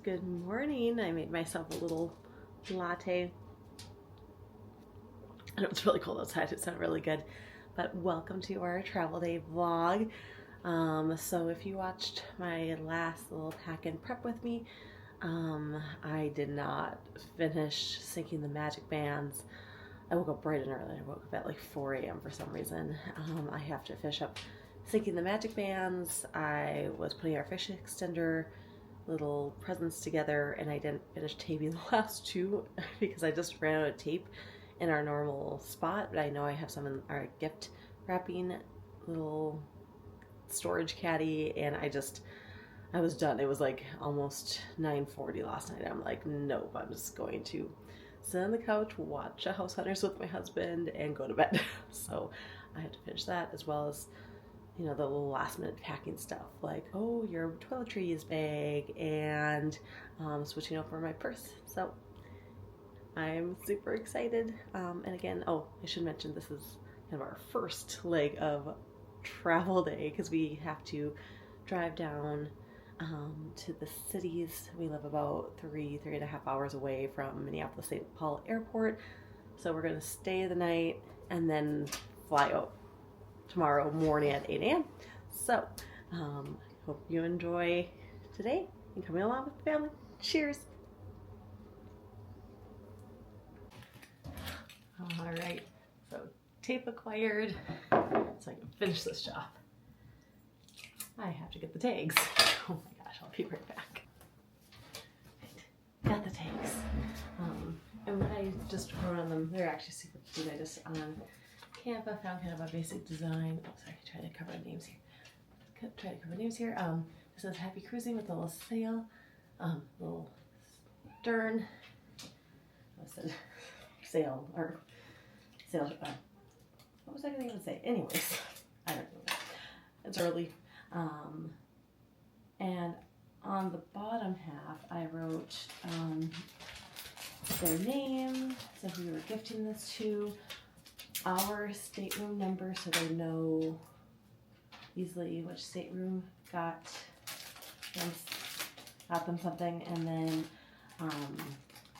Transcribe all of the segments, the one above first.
Good morning. I made myself a little latte. I know it's really cold outside. It's not really good, but welcome to our travel day vlog. So if you watched my last little pack and prep with me, I did not finish syncing the magic bands. I woke up bright and early. I woke up at like 4 a.m. for some reason. I have to finish up syncing the magic bands. I was putting our fish extender little presents together, and I didn't finish taping the last two because I just ran out of tape in our normal spot, but I know I have some in our gift wrapping little storage caddy, and I was done. It was like almost 9:40 last night. I'm like, nope, I'm just going to sit on the couch, watch House Hunters with my husband, and go to bed. So I had to finish that, as well as, you know, the little last minute packing stuff, like, oh, your toiletries bag, and switching over my purse. So I'm super excited. And again, oh, I should mention this is kind of our first leg of travel day, because we have to drive down to the cities. We live about 3.5 hours away from Minneapolis-St. Paul Airport. So we're going to stay the night and then fly out tomorrow morning at 8 a.m. So, hope you enjoy today and coming along with the family. Cheers! Alright, so tape acquired, so I can finish this job. I have to get the tags. Oh my gosh, I'll be right back. Right, got the tags. And what I just wrote on them, they're actually super cute. I just, on Canva, found kind of a basic design. Oh, sorry, trying to cover names here. It says happy cruising with a little sail, little stern. I said sail, or sail, what was I going to even say? Anyways, I don't know. It's early. And on the bottom half, I wrote their name, so who we were gifting this to, our stateroom number, so they know easily which stateroom got them something, and then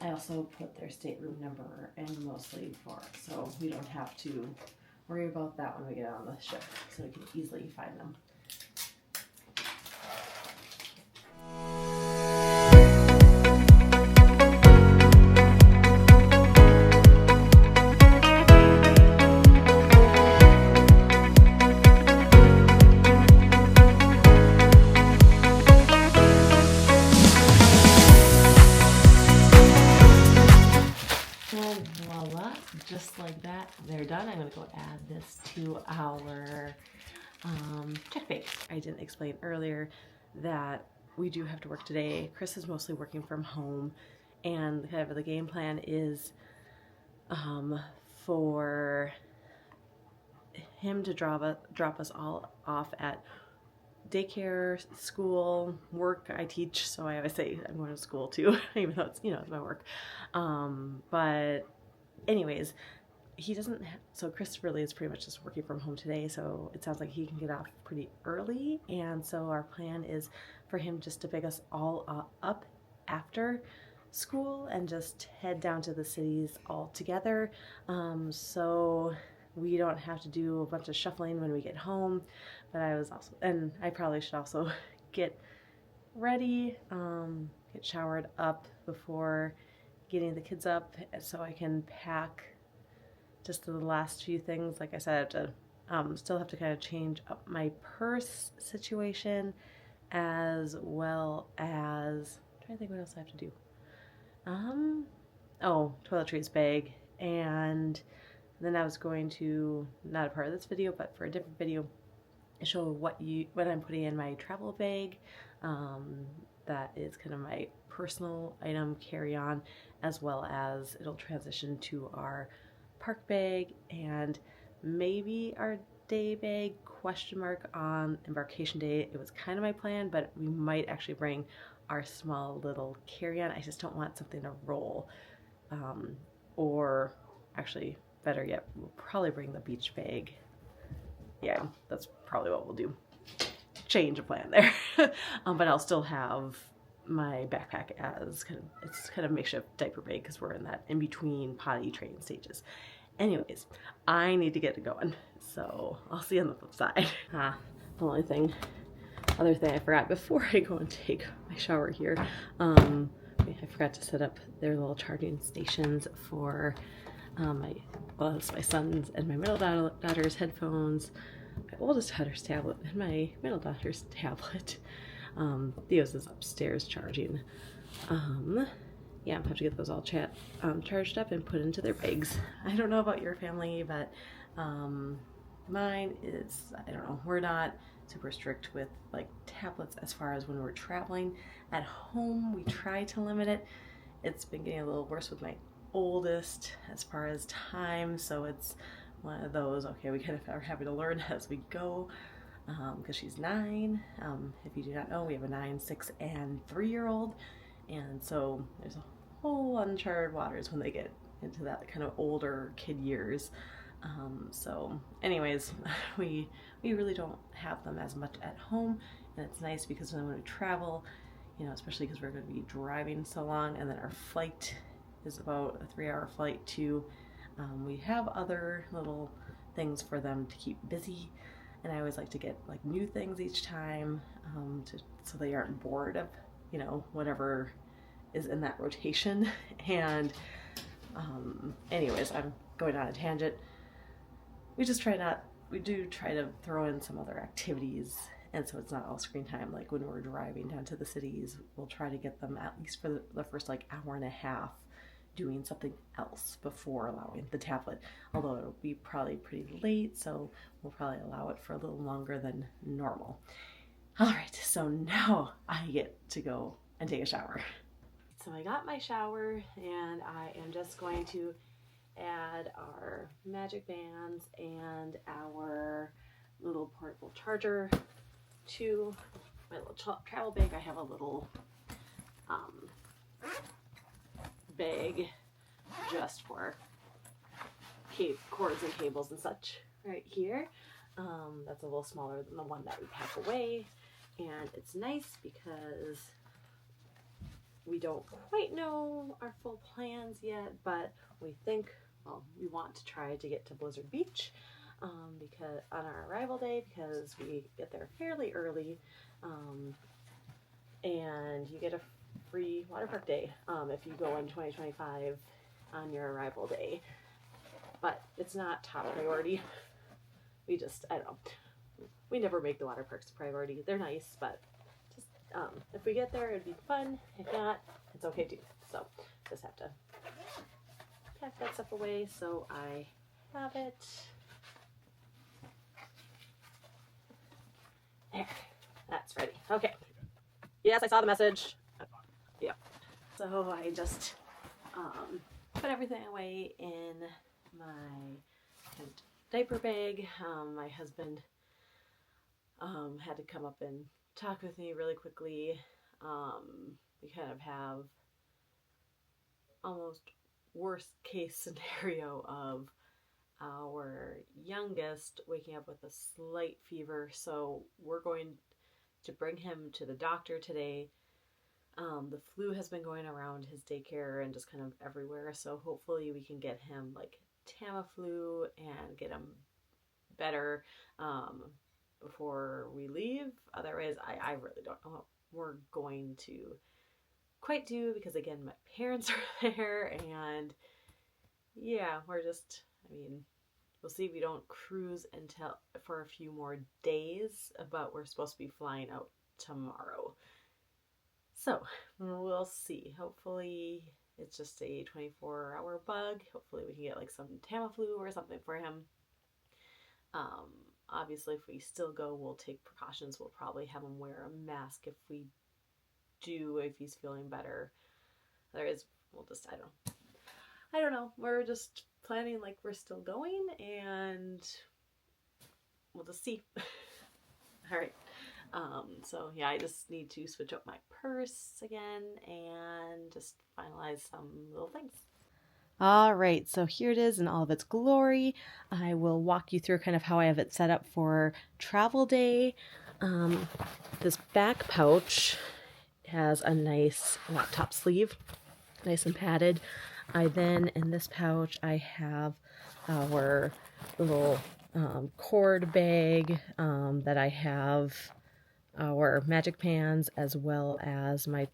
I also put their stateroom number in mostly for, so we don't have to worry about that when we get on the ship, so we can easily find them. Just like that, they're done. I'm going to go add this to our check bag. I didn't explain earlier that we do have to work today. Chris is mostly working from home, and kind of the game plan is for him to drop us all off at daycare, school, work. I teach, so I always say I'm going to school too, even though it's, you know, it's my work. But anyways, he doesn't so Chris really is pretty much just working from home today, so it sounds like he can get off pretty early, and so our plan is for him just to pick us all up after school and just head down to the cities all together, so we don't have to do a bunch of shuffling when we get home. But I probably should also get ready, get showered up before getting the kids up, so I can pack just the last few things. Like I said, I have to still have to kind of change up my purse situation, as well as, I'm trying to think what else I have to do. Oh, toiletries bag, and then I was going to, not a part of this video, but for a different video, show what I'm putting in my travel bag. That is kind of my personal item carry-on, as well as it'll transition to our park bag and maybe our day bag, question mark, on embarkation day. It was kind of my plan, but we might actually bring our small little carry-on. I just don't want something to roll, or actually better yet, we'll probably bring the beach bag. Yeah, that's probably what we'll do. Change of plan there. But I'll still have my backpack as it's kind of makeshift diaper bag because we're in that in between potty training stages. Anyways, I need to get it going, so I'll see you on the flip side. The only other thing I forgot before I go and take my shower here, I forgot to set up their little charging stations for it's my son's and my middle daughter's headphones, my oldest daughter's tablet, and my middle daughter's tablet. Theo's is upstairs charging. Yeah, I have to get those all charged up and put into their bags. I don't know about your family, but mine is, I don't know, we're not super strict with like tablets as far as when we're traveling. At home, we try to limit it. It's been getting a little worse with my oldest as far as time, so it's one of those, okay, we kind of are having to learn as we go, because she's 9. If you do not know, we have a 9, 6, and 3-year-old, and so there's a whole uncharted waters when they get into that kind of older kid years. So anyways, we really don't have them as much at home, and it's nice because when we travel, you know, especially because we're going to be driving so long, and then our flight is about a 3-hour flight too. We have other little things for them to keep busy, and I always like to get like new things each time, so they aren't bored of, you know, whatever is in that rotation. And anyways, I'm going on a tangent. We do try to throw in some other activities, and so it's not all screen time. Like when we're driving down to the cities, we'll try to get them at least for the first like hour and a half doing something else before allowing the tablet, although it'll be probably pretty late, so we'll probably allow it for a little longer than normal. All right, so now I get to go and take a shower. So I got my shower, and I am just going to add our magic bands and our little portable charger to my little travel bag. I have a little bag just for cords and cables and such right here. That's a little smaller than the one that we pack away, and it's nice because we don't quite know our full plans yet, but we think, well, we want to try to get to Blizzard Beach because on our arrival day, because we get there fairly early, and you get a free water park day if you go in 2025 on your arrival day. But it's not top priority. I don't know, we never make the water parks a priority. They're nice, but just if we get there, it'd be fun. If not, it's okay too. So just have to pack that stuff away so I have it. There, that's ready. Okay. Yes, I saw the message. Yeah. So I just put everything away in my diaper bag. My husband had to come up and talk with me really quickly. We kind of have almost worst case scenario of our youngest waking up with a slight fever, so we're going to bring him to the doctor today. The flu has been going around his daycare and just kind of everywhere, so hopefully we can get him like Tamiflu and get him better before we leave. Otherwise, I really don't know what we're going to quite do, because again, my parents are there, and yeah, we're just, I mean, we'll see if we don't cruise for a few more days, but we're supposed to be flying out tomorrow. So we'll see. Hopefully it's just a 24-hour bug. Hopefully we can get like some Tamiflu or something for him. Obviously if we still go, we'll take precautions. We'll probably have him wear a mask if he's feeling better. Otherwise we'll just, I don't know. We're just planning like we're still going, and we'll just see. All right. So yeah, I just need to switch up my purse again and just finalize some little things. All right, so here it is in all of its glory. I will walk you through kind of how I have it set up for travel day. This back pouch has a nice laptop sleeve, nice and padded. I then, in this pouch, I have our little cord bag that I have our magic pans as well as my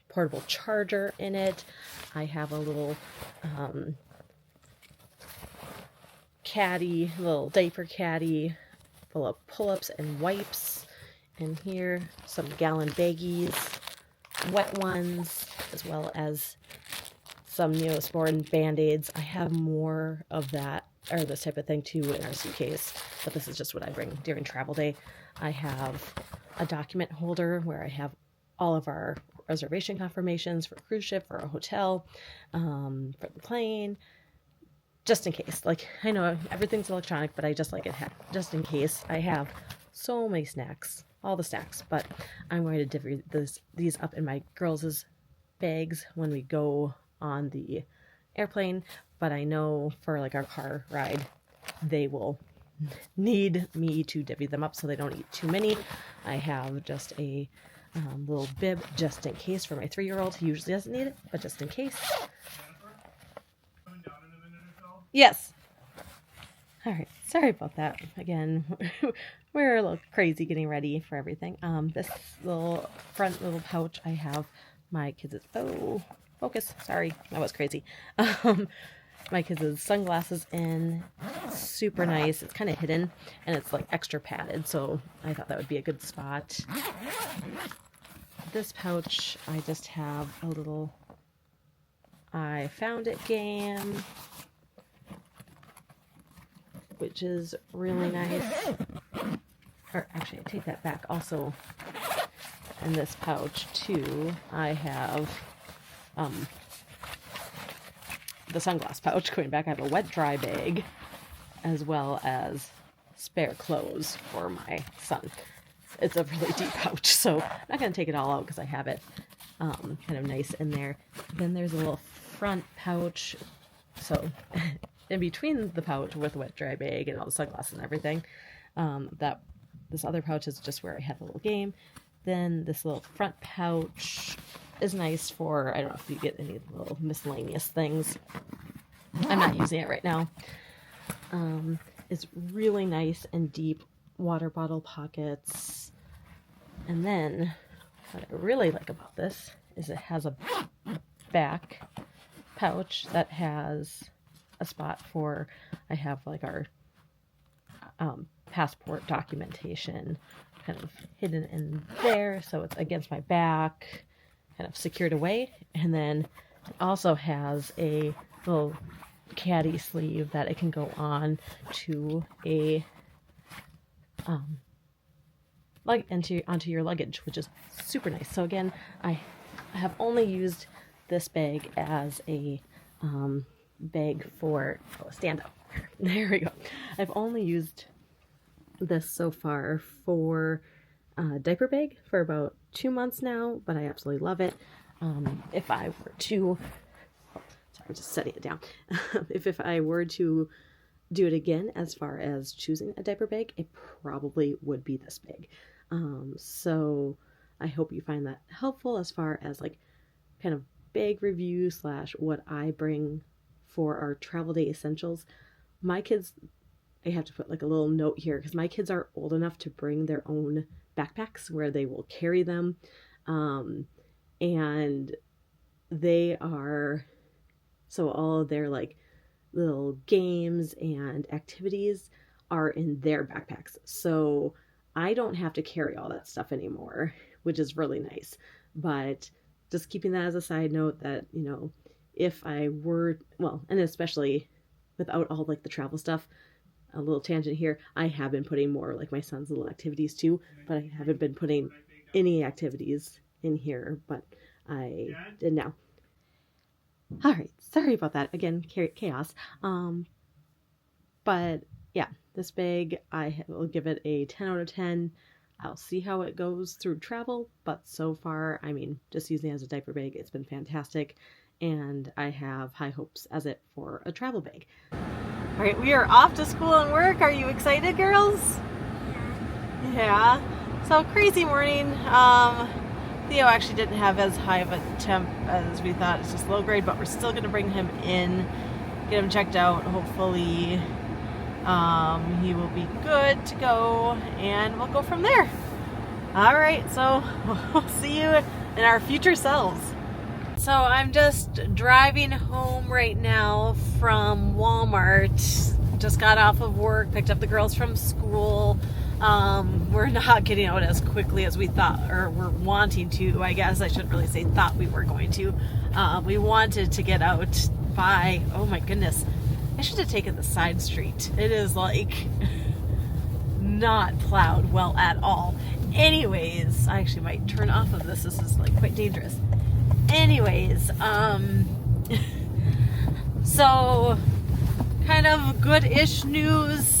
portable charger in it. I have a little caddy, little diaper caddy full of pull-ups and wipes. And here, some gallon baggies, wet ones, as well as some Neosporin Band-Aids. I have more of that, or this type of thing too, in our suitcase, but this is just what I bring during travel day. I have a document holder where I have all of our reservation confirmations for cruise ship, for a hotel, for the plane, just in case. Like, I know everything's electronic, but I just like it just in case. I have so many snacks, all the snacks, but I'm going to divvy these up in my girls' bags when we go on the airplane. But I know for like our car ride, they will need me to divvy them up so they don't eat too many. I have just a little bib just in case for my 3-year-old. He usually doesn't need it, but just in case. Yes. All right. Sorry about that. Again, we're a little crazy getting ready for everything. This little front little pouch, I have my kids' focus. Sorry, that was crazy. My kids' sunglasses in. Super nice. It's kind of hidden and it's like extra padded, so I thought that would be a good spot. This pouch, I just have a little I Found It game, which is really nice. Or actually, I take that back. Also, in this pouch too, I have the sunglass pouch. Going back, I have a wet dry bag as well as spare clothes for my son. It's a really deep pouch, so I'm not going to take it all out because I have it kind of nice in there. Then there's a little front pouch, so in between the pouch with the wet dry bag and all the sunglasses and everything, this other pouch is just where I have a little game. Then this little front pouch is nice for, I don't know if you get any little miscellaneous things. I'm not using it right now. It's really nice and deep water bottle pockets. And then what I really like about this is it has a back pouch that has a spot for, I have like our passport documentation kind of hidden in there, so it's against my back, kind of secured away. And then it also has a little caddy sleeve that it can go on to a like onto your luggage, which is super nice. So again, I have only used this bag as a bag for stand up. There we go. I've only used this so far for a diaper bag for about 2 months now, but I absolutely love it. If I were to, sorry, I'm just setting it down. If I were to do it again as far as choosing a diaper bag, it probably would be this bag. So I hope you find that helpful as far as like kind of bag review / what I bring for our travel day essentials. My kids, I have to put like a little note here because my kids are old enough to bring their own backpacks where they will carry them. And they are, so all of their like little games and activities are in their backpacks. So I don't have to carry all that stuff anymore, which is really nice. But just keeping that as a side note that, you know, if I were, well, and especially without all like the travel stuff, a little tangent here, I have been putting more like my son's little activities too, but I haven't been putting any activities in here, but I did now. All right, sorry about that. Again, chaos. But yeah, this bag, I will give it a 10 out of 10. I'll see how it goes through travel, but so far, I mean, just using it as a diaper bag, it's been fantastic, and I have high hopes as it for a travel bag. All right, we are off to school and work. Are you excited, girls? Yeah. So crazy morning. Theo actually didn't have as high of a temp as we thought. It's just low grade, but we're still going to bring him in, get him checked out. Hopefully he will be good to go, and we'll go from there. All right, so we'll see you in our future selves. So I'm just driving home right now from Walmart. Just got off of work, picked up the girls from school. We're not getting out as quickly as we thought, or we're wanting to, I guess. I shouldn't really say thought we were going to. We wanted to get out by, oh my goodness, I should have taken the side street. It is like not plowed well at all. Anyways, I actually might turn off of this. This is like quite dangerous. Anyways, so kind of good-ish news.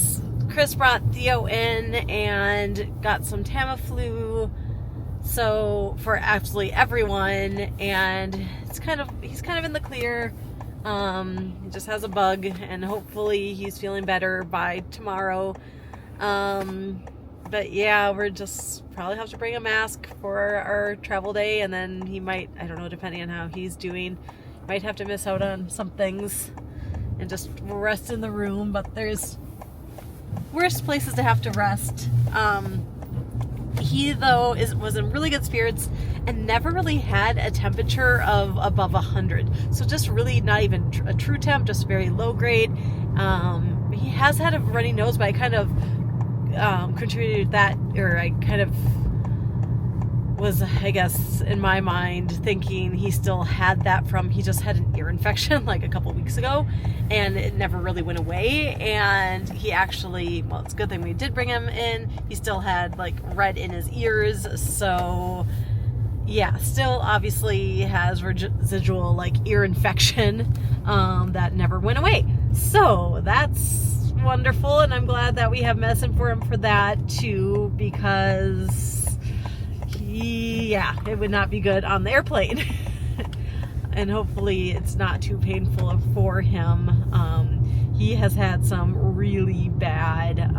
Chris brought Theo in and got some Tamiflu, so for absolutely everyone, and he's kind of in the clear. He just has a bug, and hopefully he's feeling better by tomorrow. But yeah, we're just probably have to bring a mask for our travel day, and then he might, I don't know, depending on how he's doing, might have to miss out on some things and just rest in the room. But there's worse places to have to rest. He though was in really good spirits and never really had a temperature of above 100, so just really not even a true temp, just very low grade. He has had a runny nose, but I kind of contributed that, or I kind of was, I guess, in my mind thinking he still had that from, he just had an ear infection like a couple weeks ago, and it never really went away. And he actually, well, it's a good thing we did bring him in. He still had like red in his ears, so yeah, still obviously has residual like ear infection that never went away. So that's wonderful, and I'm glad that we have medicine for him for that too, because yeah, it would not be good on the airplane. And hopefully it's not too painful for him. He has had some really bad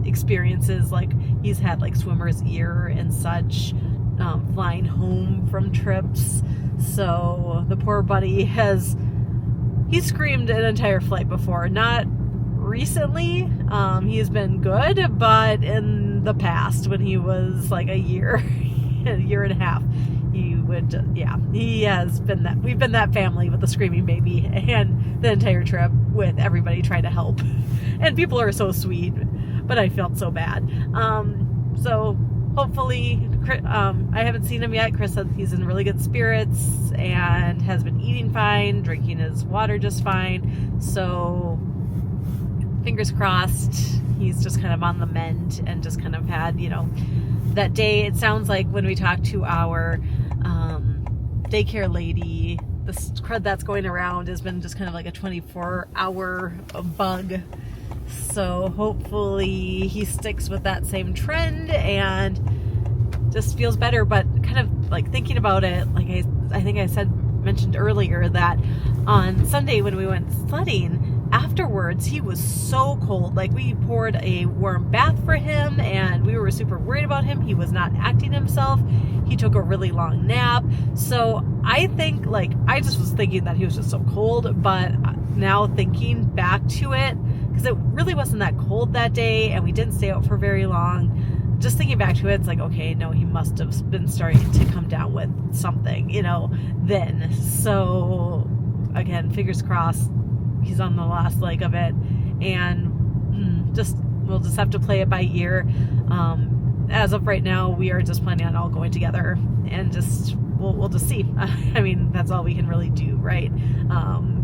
experiences, like he's had like swimmer's ear and such, flying home from trips. So the poor buddy he screamed an entire flight before. Not recently, he's been good, but in the past when he was like a year and a half, he would, yeah, he has been that, we've been that family with the screaming baby and the entire trip with everybody trying to help, and people are so sweet, but I felt so bad. So hopefully, I haven't seen him yet. Chris said he's in really good spirits and has been eating fine, drinking his water just fine, so fingers crossed he's just kind of on the mend, and just kind of had, you know, that day. It sounds like when we talked to our daycare lady, the crud that's going around has been just kind of like a 24-hour bug. So hopefully he sticks with that same trend and just feels better. But kind of like thinking about it, like I think I mentioned earlier that on Sunday when we went sledding, afterwards he was so cold. Like we poured a warm bath for him, and we were super worried about him. He was not acting himself. He took a really long nap. So I think, like, I just was thinking that he was just so cold, but now thinking back to it, because it really wasn't that cold that day and we didn't stay out for very long, just thinking back to it, it's like, okay, no, he must have been starting to come down with something, you know, then. So again, fingers crossed he's on the last leg of it, and we'll just have to play it by ear. As of right now, we are just planning on all going together, and just we'll just see. I mean, that's all we can really do, right?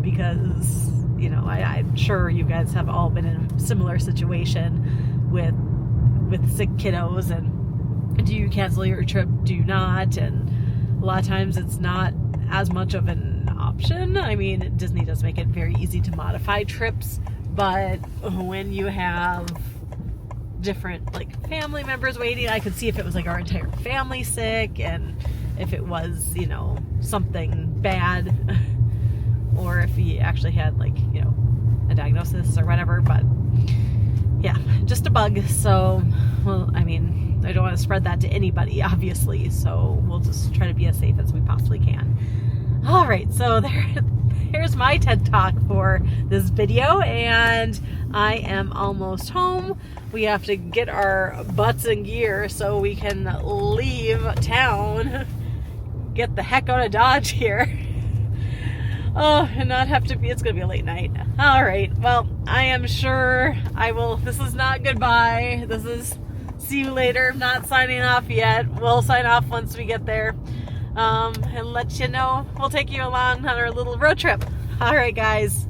Because, you know, I'm sure you guys have all been in a similar situation with sick kiddos, and do you cancel your trip, do you not? And a lot of times it's not as much of an option. I mean, Disney does make it very easy to modify trips, but when you have different like family members waiting, I could see if it was like our entire family sick, and if it was, you know, something bad, or if he actually had, like, you know, a diagnosis or whatever. But yeah, just a bug. So, well, I mean, I don't want to spread that to anybody, obviously. So we'll just try to be as safe as we possibly can. All right, so here's my TED Talk for this video, and I am almost home. We have to get our butts in gear so we can leave town, get the heck out of Dodge here. Oh, and not have to be, it's gonna be a late night. All right, well, I am sure I will, this is not goodbye. This is see you later. I'm not signing off yet. We'll sign off once we get there. And let you know, we'll take you along on our little road trip. All right, guys.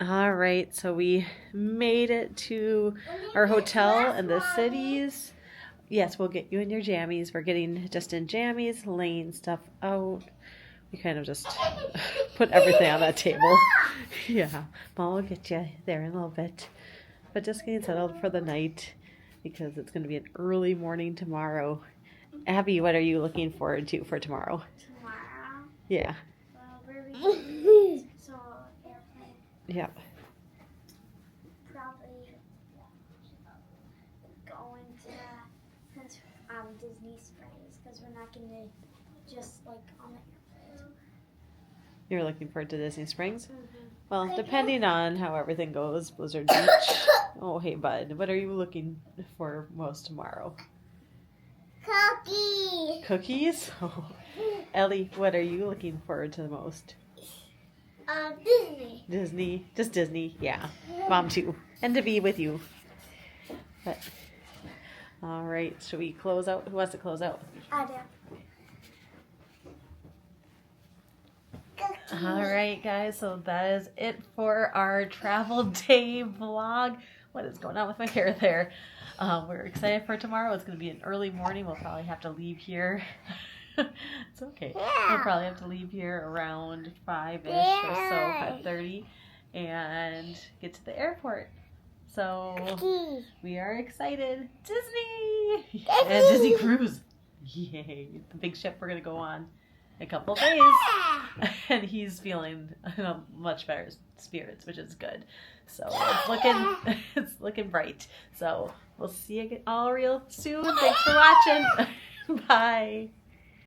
All right, so we made it to our hotel in the cities. Yes, we'll get you in your jammies. We're getting just in jammies, laying stuff out. We kind of just put everything on that table. Yeah, Mom will get you there in a little bit. But just getting settled for the night because it's going to be an early morning tomorrow. Abby, what are you looking forward to for tomorrow? Tomorrow? Yeah. Well, we're going so airplane. Yep. Probably going to Disney Springs because we're not going to just like on the airplane. You're looking forward to Disney Springs? Mm-hmm. Well, depending on how everything goes, Blizzard Beach. Oh, hey, bud. What are you looking for most tomorrow? Cookie. Cookies? Oh. Ellie, what are you looking forward to the most? Disney. Disney? Just Disney? Yeah. Mom, too. And to be with you. But, all right. Should we close out? Who wants to close out? I do. All right, guys, so that is it for our travel day vlog. What is going on with my hair there? We're excited for tomorrow. It's going to be an early morning. We'll probably have to leave here. It's okay. Yeah. We'll probably have to leave here around 5-ish or so, 5:30, and get to the airport. So we are excited. Disney! And Disney Cruise. Yay. The big ship we're going to go on in a couple of days. And he's feeling much better spirits, which is good. So it's looking bright. So we'll see you all real soon. Thanks for watching. Bye.